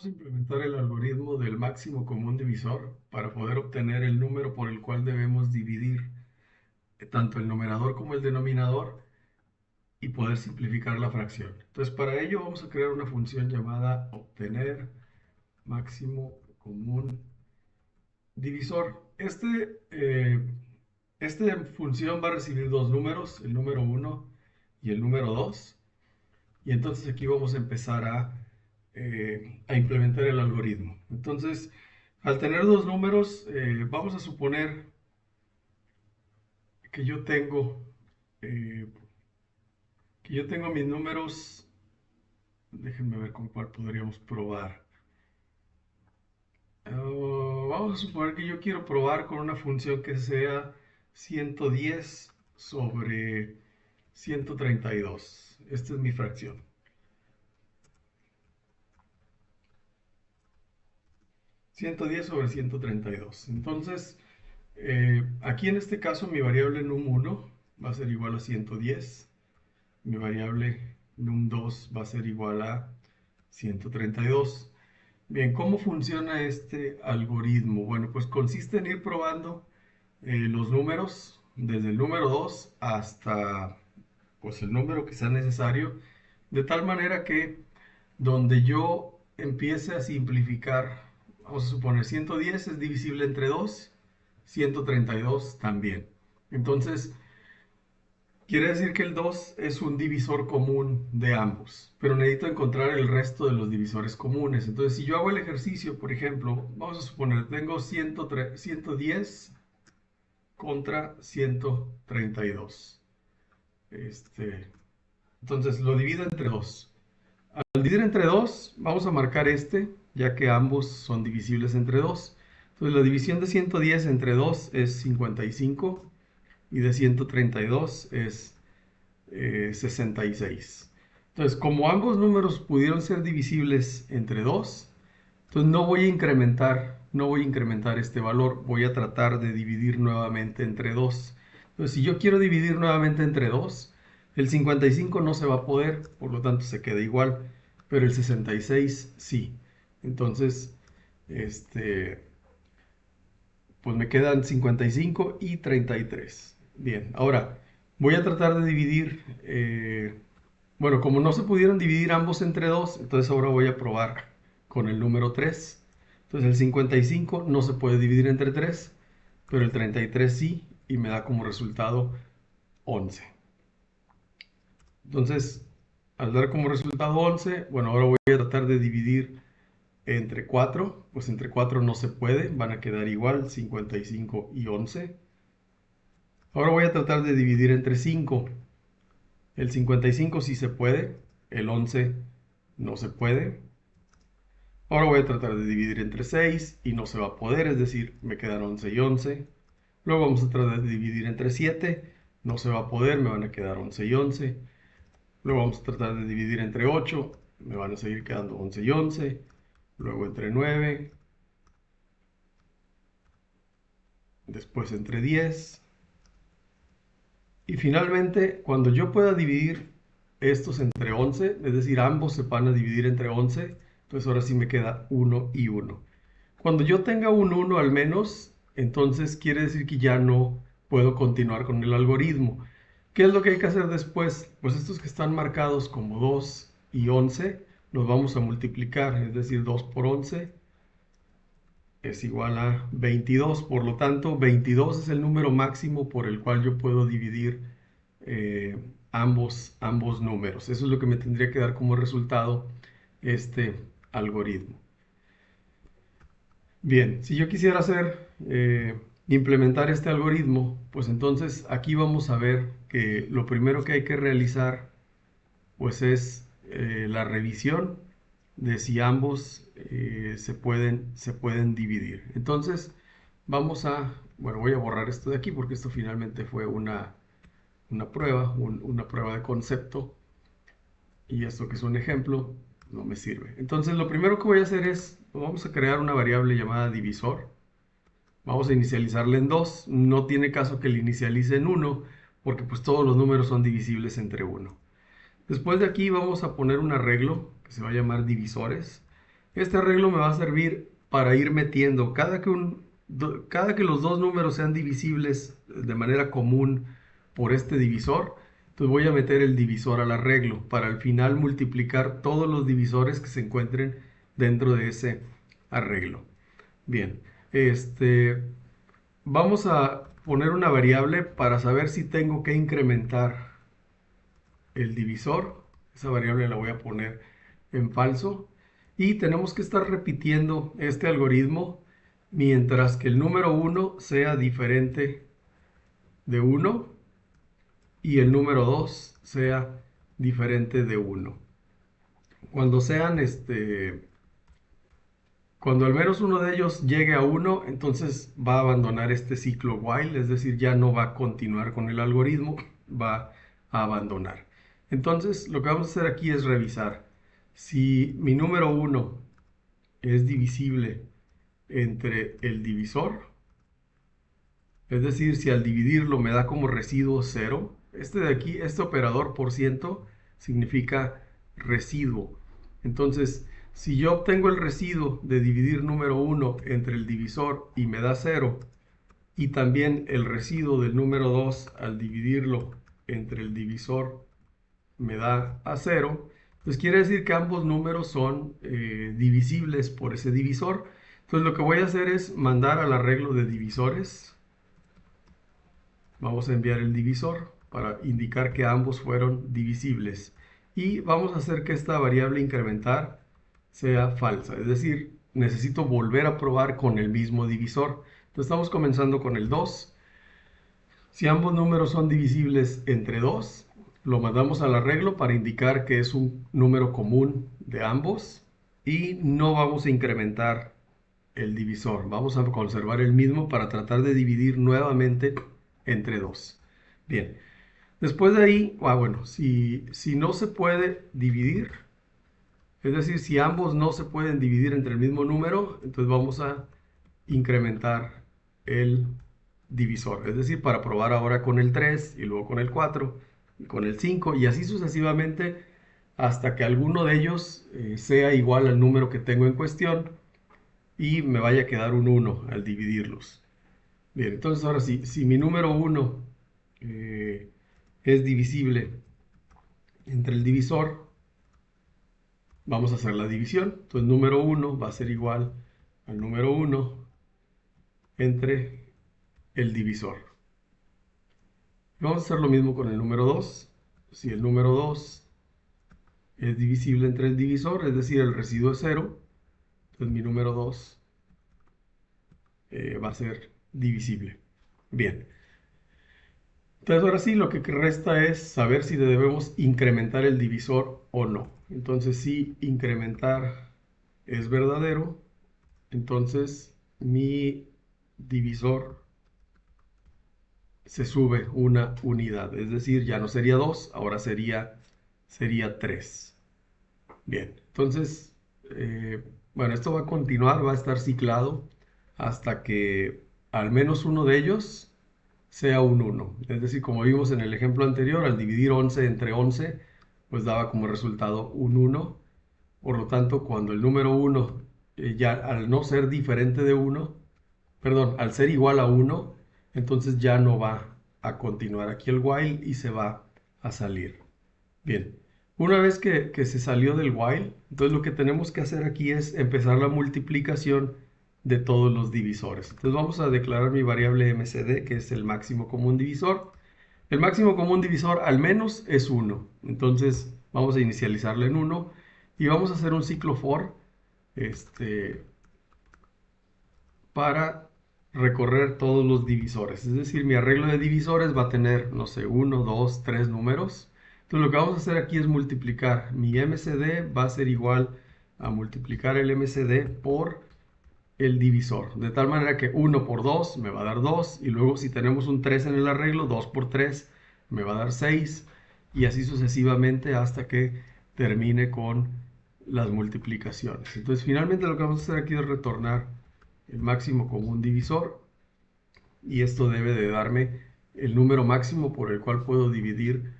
Vamos a implementar el algoritmo del máximo común divisor para poder obtener el número por el cual debemos dividir tanto el numerador como el denominador y poder simplificar la fracción. Entonces, para ello vamos a crear una función llamada obtener máximo común divisor. Esta función va a recibir dos números, el número 1 y el número 2. Y entonces aquí vamos a empezar a implementar el algoritmo. Entonces, al tener dos números, vamos a suponer que eh, yo tengo mis números. Déjenme ver con cuál podríamos probar. Vamos a suponer que yo quiero probar con una función que sea 110 sobre 132. Esta es mi fracción. 110 sobre 132. Entonces, aquí en este caso mi variable num1 va a ser igual a 110. Mi variable num2 va a ser igual a 132. Bien, ¿cómo funciona este algoritmo? Bueno, pues consiste en ir probando los números desde el número 2 hasta pues el número que sea necesario, de tal manera que donde yo empiece a simplificar, vamos a suponer 110 es divisible entre 2, 132 también. Entonces, quiere decir que el 2 es un divisor común de ambos, pero necesito encontrar el resto de los divisores comunes. Entonces, si yo hago el ejercicio, por ejemplo, vamos a suponer, tengo 110 contra 132. Entonces, lo divido entre 2. Al dividir entre 2, vamos a marcar ya que ambos son divisibles entre 2. Entonces, la división de 110 entre 2 es 55 y de 132 es 66. Entonces, como ambos números pudieron ser divisibles entre 2, entonces no voy a incrementar este valor, voy a tratar de dividir nuevamente entre 2. Entonces, si yo quiero dividir nuevamente entre 2, el 55 no se va a poder, por lo tanto se queda igual, pero el 66 sí. Entonces, pues me quedan 55 y 33. Bien, ahora voy a tratar de dividir, bueno, como no se pudieron dividir ambos entre 2, entonces ahora voy a probar con el número 3. Entonces el 55 no se puede dividir entre 3, pero el 33 sí, y me da como resultado 11. Entonces, al dar como resultado 11, bueno, ahora voy a tratar de dividir entre 4, pues entre 4 no se puede, van a quedar igual, 55 y 11. Ahora voy a tratar de dividir entre 5. El 55 sí se puede, el 11 no se puede. Ahora voy a tratar de dividir entre 6 y no se va a poder, es decir, me quedan 11 y 11. Luego vamos a tratar de dividir entre 7, no se va a poder, me van a quedar 11 y 11. Luego vamos a tratar de dividir entre 8, me van a seguir quedando 11 y 11. Luego entre 9, después entre 10. Y finalmente, cuando yo pueda dividir estos entre 11, es decir, ambos se van a dividir entre 11, entonces ahora sí me queda 1 y 1. Cuando yo tenga un 1 al menos, entonces quiere decir que ya no puedo continuar con el algoritmo. ¿Qué es lo que hay que hacer después? Pues estos que están marcados como 2 y 11 los vamos a multiplicar, es decir, 2 por 11 es igual a 22. Por lo tanto, 22 es el número máximo por el cual yo puedo dividir ambos números. Eso es lo que me tendría que dar como resultado este algoritmo. Bien, si yo quisiera implementar este algoritmo, pues entonces aquí vamos a ver que lo primero que hay que realizar pues es la revisión de si ambos se pueden dividir. Entonces bueno, voy a borrar esto de aquí porque esto finalmente fue una prueba de concepto, y esto que es un ejemplo no me sirve. Entonces lo primero que voy a hacer es, vamos a crear una variable llamada divisor. Vamos a inicializarla en 2. No tiene caso que la inicialice en 1 porque pues todos los números son divisibles entre 1. Después de aquí vamos a poner un arreglo que se va a llamar divisores. Este arreglo me va a servir para ir metiendo, cada que los dos números sean divisibles de manera común por este divisor, entonces voy a meter el divisor al arreglo para al final multiplicar todos los divisores que se encuentren dentro de ese arreglo. Bien, vamos a poner una variable para saber si tengo que incrementar el divisor. Esa variable la voy a poner en falso. Y tenemos que estar repitiendo este algoritmo mientras que el número 1 sea diferente de 1 y el número 2 sea diferente de 1. Cuando sean cuando al menos uno de ellos llegue a 1, entonces va a abandonar este ciclo while, es decir, ya no va a continuar con el algoritmo, va a abandonar. Entonces, lo que vamos a hacer aquí es revisar si mi número 1 es divisible entre el divisor, es decir, si al dividirlo me da como residuo 0. Este de aquí, este operador por ciento, significa residuo. Entonces, si yo obtengo el residuo de dividir número 1 entre el divisor y me da 0, y también el residuo del número 2 al dividirlo entre el divisor me da a 0, pues quiere decir que ambos números son divisibles por ese divisor. Entonces lo que voy a hacer es mandar al arreglo de divisores. Vamos a enviar el divisor para indicar que ambos fueron divisibles. Y vamos a hacer que esta variable incrementar sea falsa. Es decir, necesito volver a probar con el mismo divisor. Entonces estamos comenzando con el 2. Si ambos números son divisibles entre 2, lo mandamos al arreglo para indicar que es un número común de ambos. Y no vamos a incrementar el divisor. Vamos a conservar el mismo para tratar de dividir nuevamente entre 2. Bien, después de ahí, bueno, si no se puede dividir, es decir, si ambos no se pueden dividir entre el mismo número, entonces vamos a incrementar el divisor. Es decir, para probar ahora con el 3 y luego con el 4 y con el 5 y así sucesivamente hasta que alguno de ellos sea igual al número que tengo en cuestión y me vaya a quedar un 1 al dividirlos. Bien, entonces ahora sí, si mi número 1 es divisible entre el divisor, vamos a hacer la división. Entonces número 1 va a ser igual al número 1 entre el divisor. Vamos a hacer lo mismo con el número 2. Si el número 2 es divisible entre el divisor, es decir, el residuo es 0, entonces mi número 2 va a ser divisible. Bien. Entonces ahora sí lo que resta es saber si debemos incrementar el divisor o no. Entonces si incrementar es verdadero, entonces mi divisor se sube una unidad. Es decir, ya no sería 2, ahora sería 3. Bien, entonces, bueno, esto va a continuar, va a estar ciclado hasta que al menos uno de ellos sea un 1. Es decir, como vimos en el ejemplo anterior, al dividir 11 entre 11, pues daba como resultado un 1. Por lo tanto, cuando el número 1, ya al no ser diferente de 1, perdón, al ser igual a 1, entonces ya no va a continuar aquí el while y se va a salir. Bien, una vez que se salió del while, entonces lo que tenemos que hacer aquí es empezar la multiplicación de todos los divisores. Entonces vamos a declarar mi variable MCD, que es el máximo común divisor. El máximo común divisor al menos es 1. Entonces vamos a inicializarlo en 1 y vamos a hacer un ciclo for para recorrer todos los divisores. Es decir, mi arreglo de divisores va a tener, no sé, 1, 2, 3 números. Entonces lo que vamos a hacer aquí es multiplicar. Mi MCD va a ser igual a multiplicar el MCD por el divisor. De tal manera que 1 por 2 me va a dar 2. Y luego si tenemos un 3 en el arreglo, 2 por 3 me va a dar 6. Y así sucesivamente hasta que termine con las multiplicaciones. Entonces finalmente lo que vamos a hacer aquí es retornar el máximo común divisor. Y esto debe de darme el número máximo por el cual puedo dividir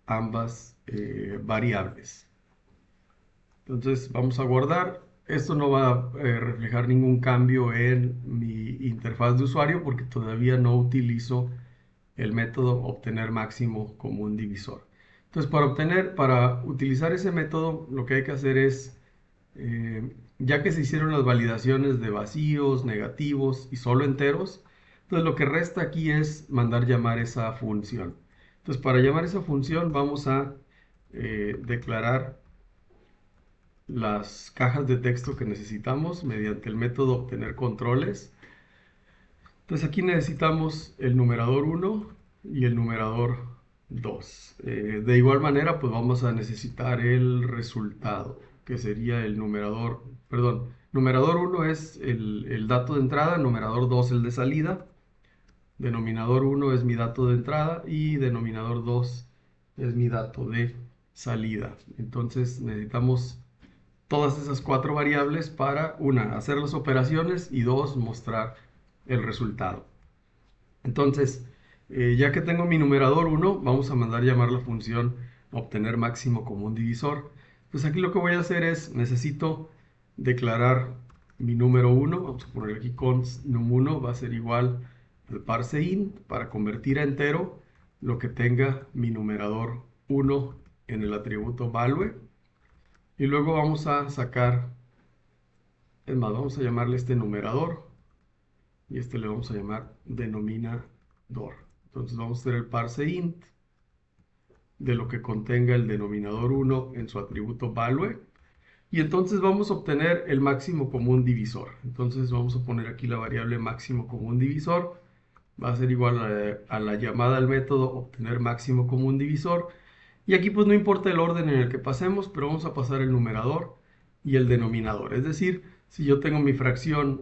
ambas variables. Entonces vamos a guardar esto no va a reflejar ningún cambio en mi interfaz de usuario porque todavía no utilizo el método obtener máximo común divisor. Entonces, para utilizar ese método, lo que hay que hacer es, ya que se hicieron las validaciones de vacíos, negativos y solo enteros, entonces lo que resta aquí es mandar llamar esa función. Entonces, para llamar esa función vamos a declarar las cajas de texto que necesitamos mediante el método obtener controles. Entonces aquí necesitamos el numerador 1 y el numerador 2. De igual manera, pues vamos a necesitar el resultado, que sería el numerador, perdón, numerador 1 es el dato de entrada, numerador 2 el de salida, denominador 1 es mi dato de entrada y denominador 2 es mi dato de salida. Entonces necesitamos todas esas cuatro variables para, una, hacer las operaciones y dos, mostrar el resultado. Entonces, ya que tengo mi numerador 1, vamos a mandar llamar la función obtener máximo común divisor. Pues aquí lo que voy a hacer es, necesito declarar mi número 1, vamos a poner aquí const num1 va a ser igual al parseInt para convertir a entero lo que tenga mi numerador 1 en el atributo value. Y luego vamos a sacar, es más, vamos a llamarle este numerador y este le vamos a llamar denominador. Entonces vamos a hacer el parseInt de lo que contenga el denominador 1 en su atributo value. Y entonces vamos a obtener el máximo común divisor. Entonces vamos a poner aquí la variable máximo común divisor. Va a ser igual a la llamada al método obtener máximo común divisor. Y aquí pues no importa el orden en el que pasemos, pero vamos a pasar el numerador y el denominador. Es decir, si yo tengo mi fracción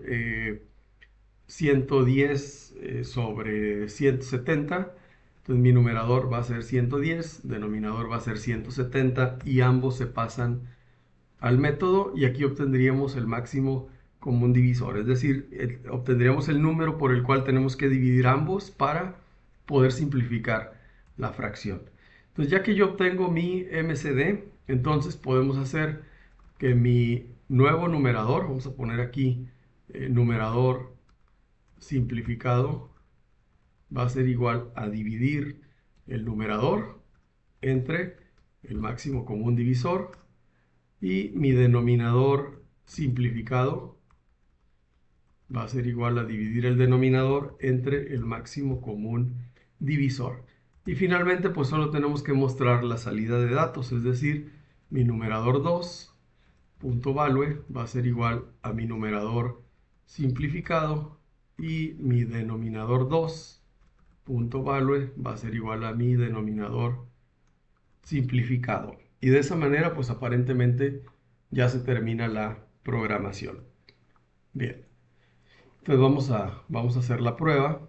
110 sobre 170, entonces mi numerador va a ser 110, denominador va a ser 170 y ambos se pasan al método y aquí obtendríamos el máximo común divisor, es decir, obtendríamos el número por el cual tenemos que dividir ambos para poder simplificar la fracción. Entonces, ya que yo obtengo mi MCD, entonces podemos hacer que mi nuevo numerador, vamos a poner aquí numerador simplificado, va a ser igual a dividir el numerador entre el máximo común divisor y mi denominador simplificado va a ser igual a dividir el denominador entre el máximo común divisor. Y finalmente pues solo tenemos que mostrar la salida de datos, es decir, mi numerador 2 punto value va a ser igual a mi numerador simplificado y mi denominador 2 punto value va a ser igual a mi denominador simplificado. Y de esa manera, pues aparentemente ya se termina la programación. Bien, entonces vamos a hacer la prueba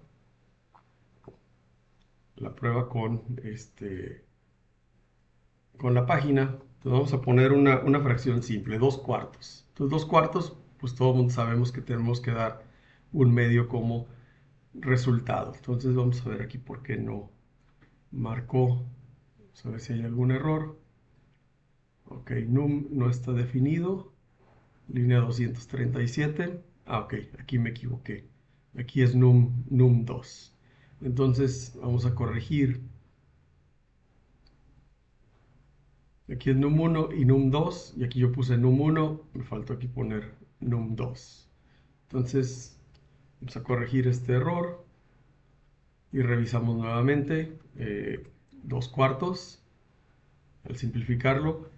con la página. Entonces vamos a poner una fracción simple, 2/4. Entonces 2/4, pues todo el mundo sabemos que tenemos que dar un medio como resultado. Entonces vamos a ver aquí por qué no marcó. Vamos a ver si hay algún error. Ok, num no está definido. Línea 237. Ah, ok, aquí me equivoqué. Aquí es num2. Entonces vamos a corregir. Aquí es num1 y num2. Y aquí yo puse num1. Me faltó aquí poner num2. Entonces vamos a corregir este error. Y revisamos nuevamente. 2/4. Al simplificarlo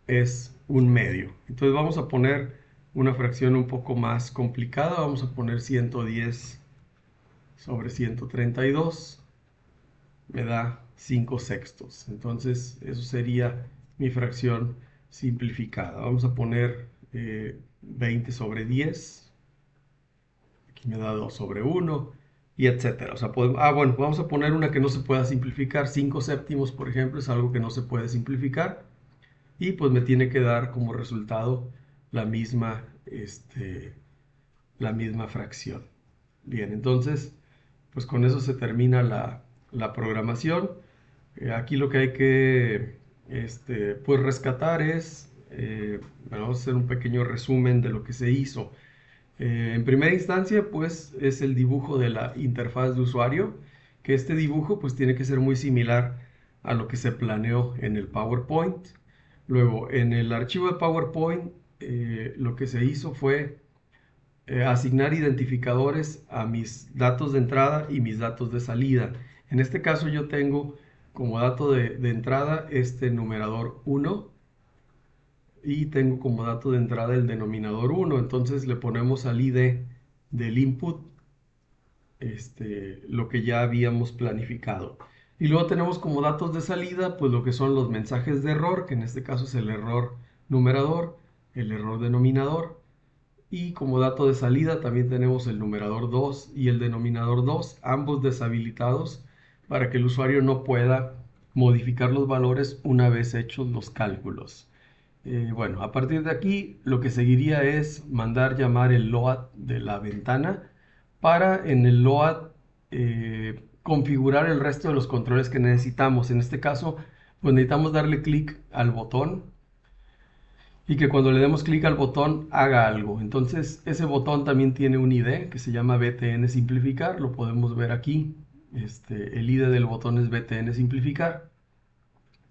es un medio. Entonces vamos a poner una fracción un poco más complicada. Vamos a poner 110 sobre 132. Me da 5/6. Entonces eso sería mi fracción simplificada. Vamos a poner 20 sobre 10. Aquí me da 2/1 y etcétera. O sea, bueno, vamos a poner una que no se pueda simplificar. 5/7, por ejemplo, es algo que no se puede simplificar. Y pues me tiene que dar como resultado la misma, la misma fracción. Bien, entonces, pues con eso se termina la programación. Aquí lo que hay que pues rescatar es Vamos a hacer un pequeño resumen de lo que se hizo. En primera instancia, pues es el dibujo de la interfaz de usuario, que este dibujo pues tiene que ser muy similar a lo que se planeó en el PowerPoint. Luego, en el archivo de PowerPoint, lo que se hizo fue asignar identificadores a mis datos de entrada y mis datos de salida. En este caso yo tengo como dato de entrada este numerador 1 y tengo como dato de entrada el denominador 1. Entonces le ponemos al ID del input lo que ya habíamos planificado. Y luego tenemos como datos de salida, pues lo que son los mensajes de error, que en este caso es el error numerador, el error denominador. Y como dato de salida también tenemos el numerador 2 y el denominador 2, ambos deshabilitados para que el usuario no pueda modificar los valores una vez hechos los cálculos. Bueno, a partir de aquí lo que seguiría es mandar llamar el load de la ventana para en el load configurar el resto de los controles que necesitamos. En este caso, pues necesitamos darle clic al botón y que cuando le demos clic al botón haga algo. Entonces ese botón también tiene un ID que se llama btn simplificar, lo podemos ver aquí. El ID del botón es btn simplificar.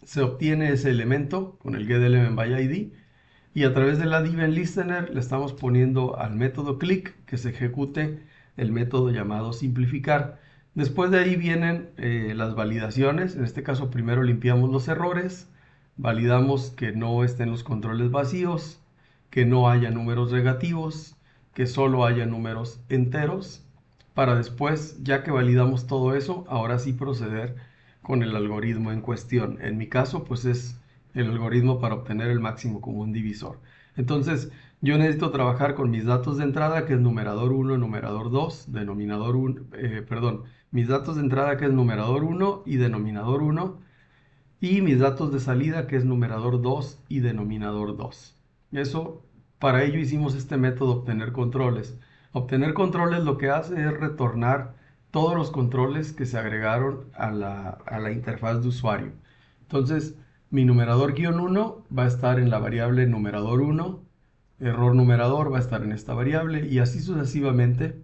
Se obtiene ese elemento con el getElementById y a través de la DevEnListener le estamos poniendo al método click que se ejecute el método llamado simplificar. Después de ahí vienen las validaciones. En este caso primero limpiamos los errores, validamos que no estén los controles vacíos, que no haya números negativos, que solo haya números enteros, para después, ya que validamos todo eso, ahora sí proceder con el algoritmo en cuestión. En mi caso, pues es el algoritmo para obtener el máximo común divisor. Entonces, yo necesito trabajar con mis datos de entrada, que es numerador 1, numerador 2, denominador 1, mis datos de entrada, que es numerador 1 y denominador 1, y mis datos de salida, que es numerador 2 y denominador 2. Eso, para ello hicimos este método obtener controles. Obtener controles lo que hace es retornar todos los controles que se agregaron a la interfaz de usuario. Entonces, mi numerador -1 va a estar en la variable numerador 1, error numerador va a estar en esta variable y así sucesivamente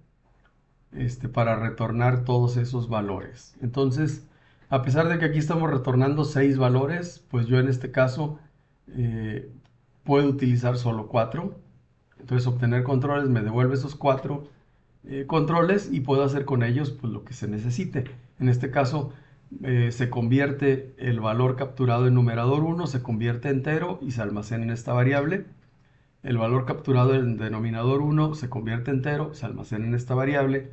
para retornar todos esos valores. Entonces, a pesar de que aquí estamos retornando 6 valores, pues yo en este caso puedo utilizar solo 4. Entonces obtener controles me devuelve esos 4 controles y puedo hacer con ellos pues, lo que se necesite. En este caso se convierte el valor capturado en numerador 1, se convierte entero y se almacena en esta variable. El valor capturado en denominador 1 se convierte entero, se almacena en esta variable.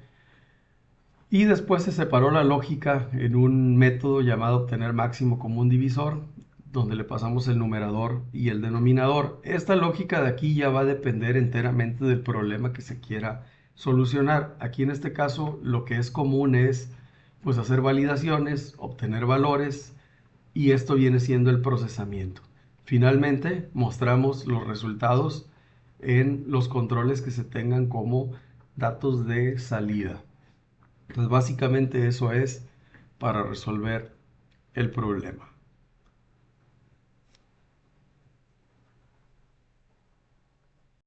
Y después se separó la lógica en un método llamado obtener máximo común divisor, donde le pasamos el numerador y el denominador. Esta lógica de aquí ya va a depender enteramente del problema que se quiera solucionar. Aquí en este caso lo que es común es pues hacer validaciones, obtener valores y esto viene siendo el procesamiento. Finalmente mostramos los resultados en los controles que se tengan como datos de salida. Entonces básicamente eso es para resolver el problema.